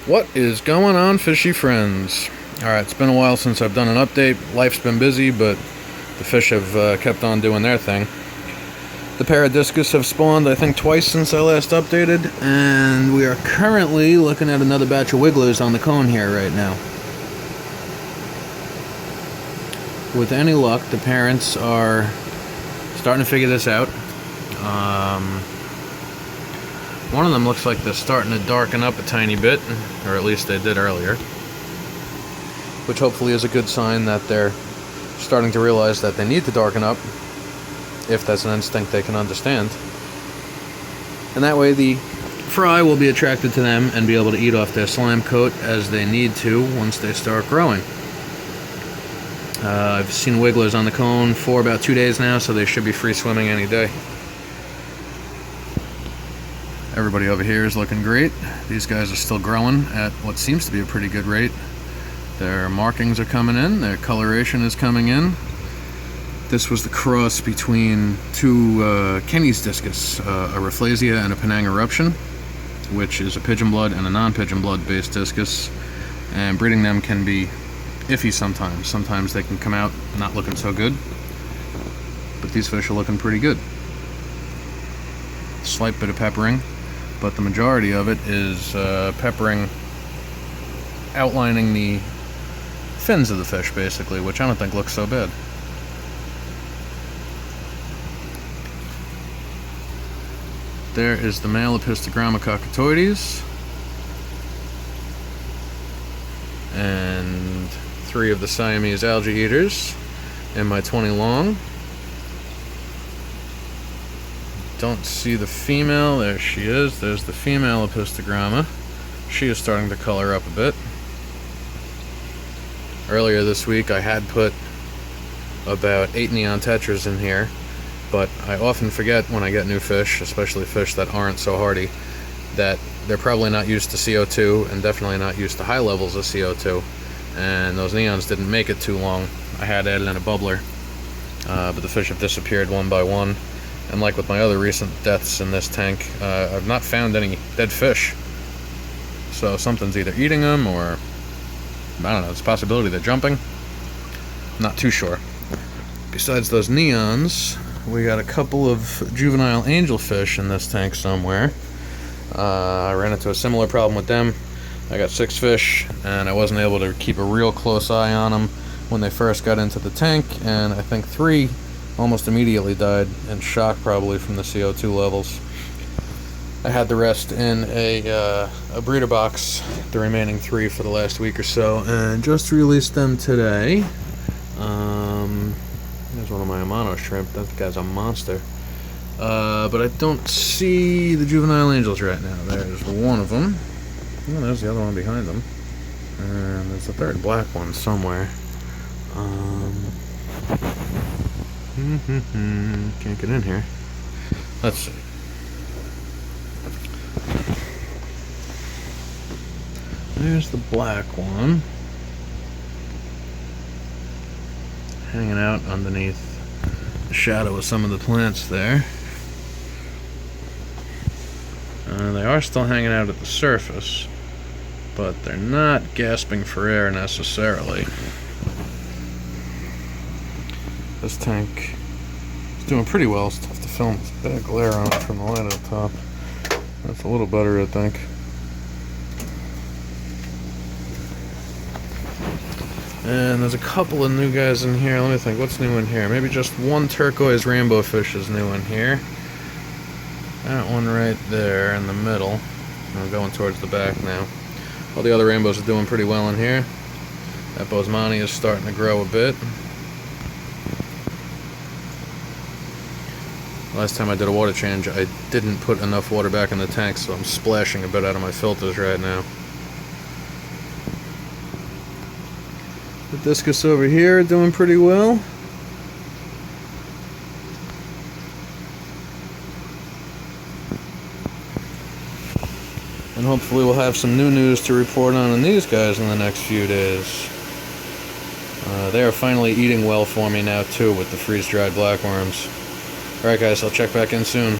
What is going on, fishy friends? Alright, it's been a while since I've done an update. Life's been busy, but the fish have kept on doing their thing. The pair of Discus have spawned, I think, twice since I last updated, and we are currently looking at another batch of wigglers on the cone here right now. With any luck, the parents are starting to figure this out. One of them looks like they're starting to darken up a tiny bit, or at least they did earlier, which hopefully is a good sign that they're starting to realize that they need to darken up, if that's an instinct they can understand. And that way the fry will be attracted to them and be able to eat off their slime coat as they need to once they start growing. I've seen wigglers on the cone for about 2 days now, so they should be free swimming any day. Everybody over here is looking great. These guys are still growing at what seems to be a pretty good rate. Their markings are coming in, their coloration is coming in. This was the cross between two Kenny's Discus, a Rafflesia and a Penang Eruption, which is a pigeon blood and a non-pigeon blood based discus. And breeding them can be iffy sometimes. Sometimes they can come out not looking so good, but these fish are looking pretty good. Slight bit of peppering, but the majority of it is peppering, outlining the fins of the fish basically, which I don't think looks so bad. There is the male Epistogramma cockatoides, and 3 of the Siamese algae eaters in my 20 long. Don't see the female. There she is. There's the female Epistogramma. She is starting to color up a bit. Earlier this week I had put about 8 neon tetras in here, but I often forget when I get new fish, especially fish that aren't so hardy, that they're probably not used to CO2 and definitely not used to high levels of CO2, and those neons didn't make it too long. I had added in a bubbler, but the fish have disappeared one by one. And like with my other recent deaths in this tank, I've not found any dead fish. So something's either eating them, or I don't know, it's a possibility they're jumping. Not too sure. Besides those neons, we got a couple of juvenile angelfish in this tank somewhere. I ran into a similar problem with them. I got 6 fish, and I wasn't able to keep a real close eye on them when they first got into the tank, and I think 3 almost immediately died in shock, probably from the CO2 levels. I had the rest in a breeder box, the remaining 3 for the last week or so, and just released them today. There's one of my Amano shrimp. That guy's a monster. But I don't see the juvenile angels right now. There's one of them. Oh, there's the other one behind them. And there's a third black one somewhere. Can't get in here. Let's see. There's the black one, hanging out underneath the shadow of some of the plants there. They are still hanging out at the surface, but they're not gasping for air necessarily. This tank is doing pretty well. It's tough to film. It's a bad glare on it from the light at the top. That's a little better, I think. And there's a couple of new guys in here. Let me think, what's new in here? Maybe just one turquoise rainbow fish is new in here. That one right there in the middle. I'm going towards the back now. All the other rainbows are doing pretty well in here. That Bosemani is starting to grow a bit. Last time I did a water change, I didn't put enough water back in the tank, so I'm splashing a bit out of my filters right now. The Discus over here are doing pretty well. And hopefully we'll have some new news to report on these guys in the next few days. They are finally eating well for me now too, with the freeze-dried blackworms. Alright guys, I'll check back in soon.